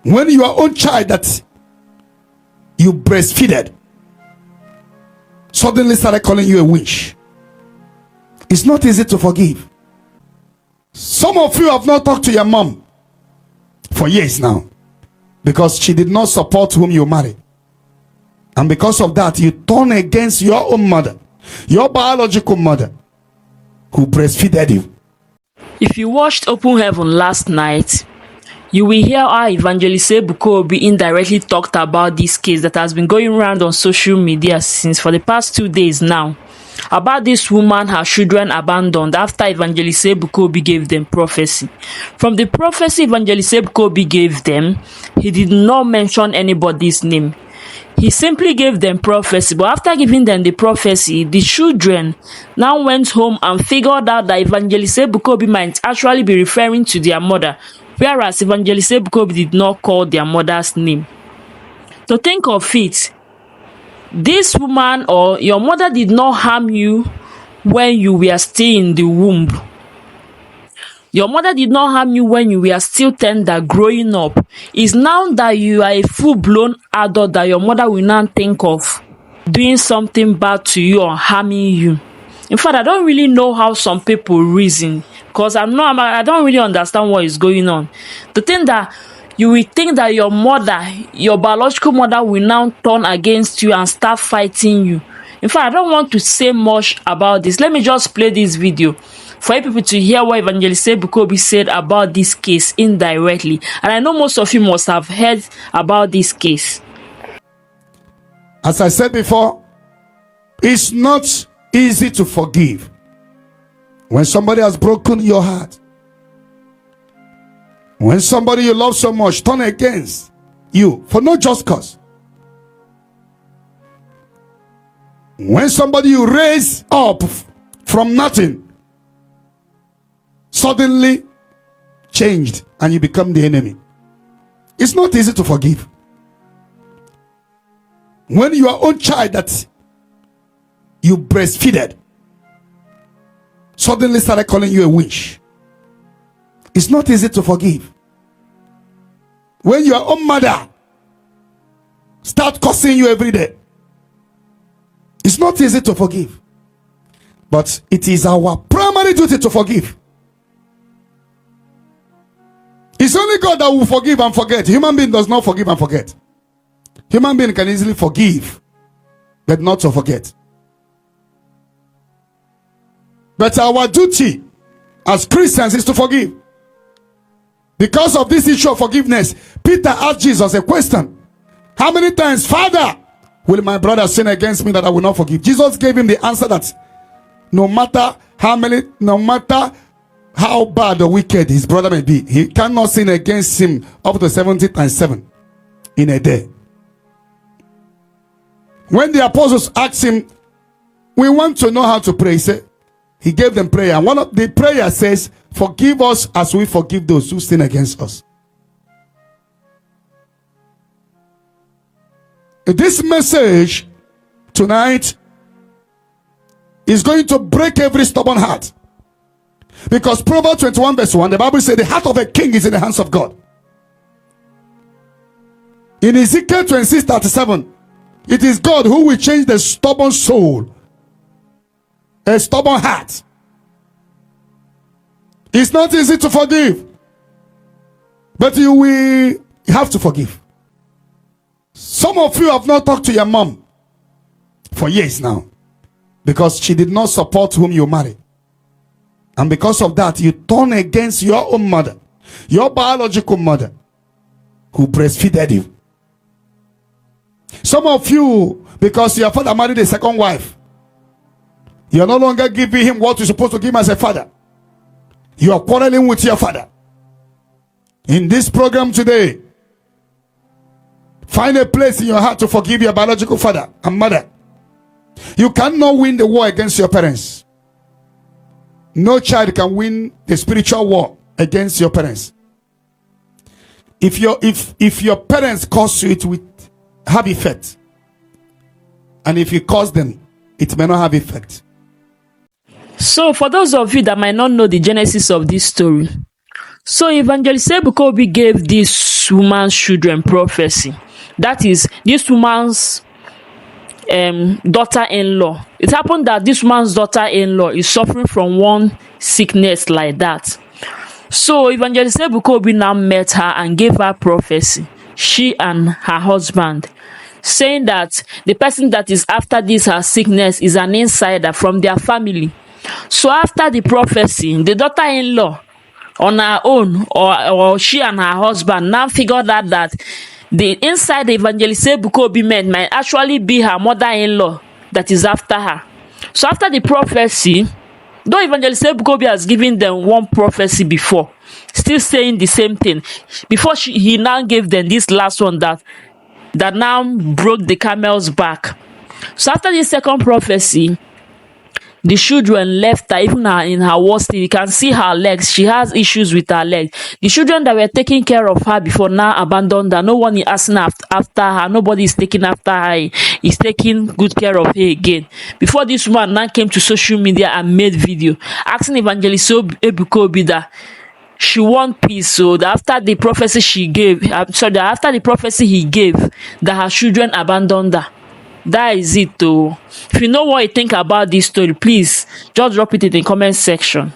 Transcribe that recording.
When your own child that you breastfeeded suddenly started calling you a witch, it's not easy to forgive. Some of you have not talked to your mom for years now because she did not support whom you married. And because of that, you turn against your own mother, your biological mother, who breastfeeded you. If you watched Open Heaven last night, you will hear how Evangelist Ebuka indirectly talked about this case that has been going around on social media since for the past 2 days now. About this woman, her children abandoned after Evangelist Ebuka gave them prophecy. From the prophecy Evangelist Ebuka gave them, he did not mention anybody's name. He simply gave them prophecy, but after giving them the prophecy, the children now went home and figured out that Evangelist Ebuka might actually be referring to their mother, whereas Evangelist Ebuka did not call their mother's name. To think of it, this woman or your mother did not harm you when you were still in the womb. Your mother did not harm you when you were still tender growing up. It's now that you are a full-blown adult that your mother will now think of doing something bad to you or harming you. In fact, I don't really know how some people reason, because I don't really understand what is going on. The thing that you will think that your mother, your biological mother, will now turn against you and start fighting you. In fact, I don't want to say much about this. Let me just play this video for you people to hear what Evangelist Ebuka said about this case indirectly. And I know most of you must have heard about this case. As I said before, it's not easy to forgive when somebody has broken your heart. When somebody you love so much turn against you for no just cause. When somebody you raise up from nothing suddenly changed and you become the enemy. It's not easy to forgive. When your own child that you breastfeeded suddenly started calling you a witch, it's not easy to forgive. When your own mother start cursing you every day, it's not easy to forgive. But it is our primary duty to forgive. It's only God that will forgive and forget. Human being does not forgive and forget. Human being can easily forgive, but not to forget. But our duty as Christians is to forgive. Because of this issue of forgiveness, Peter asked Jesus a question. How many times, Father, will my brother sin against me that I will not forgive? Jesus gave him the answer that no matter how bad or wicked his brother may be, he cannot sin against him up to 70 times 7 in a day. When the apostles asked him, we want to know how to pray, he gave them prayer. And one of the prayers says, forgive us as we forgive those who sin against us. This message tonight is going to break every stubborn heart. Because Proverbs 21 verse 1, the Bible says the heart of a king is in the hands of God. In Ezekiel 26:37, it is God who will change the stubborn soul, a stubborn heart. It's not easy to forgive, but you will have to forgive. Some of you have not talked to your mom for years now because she did not support whom you married. And because of that, you turn against your own mother, your biological mother, who breastfeeded you. Some of you, because your father married a second wife, you are no longer giving him what you're supposed to give him as a father. You are quarreling with your father. In this program today, find a place in your heart to forgive your biological father and mother. You cannot win the war against your parents. No child can win the spiritual war against your parents. If your parents cause you, it will have effect. And if you cause them, it may not have effect. So for those of you that might not know the genesis of this story, So Evangelist Ebuka gave this woman's children prophecy. That is, this woman's daughter-in-law. It happened that this woman's daughter-in-law is suffering from one sickness like that. So Evangelist Ebuka now met her and gave her prophecy, she and her husband, saying that the person that is after this her sickness is an insider from their family. So after the prophecy, the daughter-in-law on her own, or she and her husband now figured out that the inside Evangelist Ebuka met might actually be her mother-in-law that is after her. So after the prophecy, though Evangelist Ebuka has given them one prophecy before, still saying the same thing, before he now gave them this last one that now broke the camel's back. So after this second prophecy, the children left her. Even in her worst state, you can see her legs. She has issues with her legs. The children that were taking care of her before now abandoned her. No one is asking after her. Nobody is taking after her. Is taking good care of her again. Before this woman now came to social media and made video asking Evangelist Ebuka that she want peace. So that after the prophecy he gave, that her children abandoned her. That is it though. If you know what you think about this story, please just drop it in the comment section.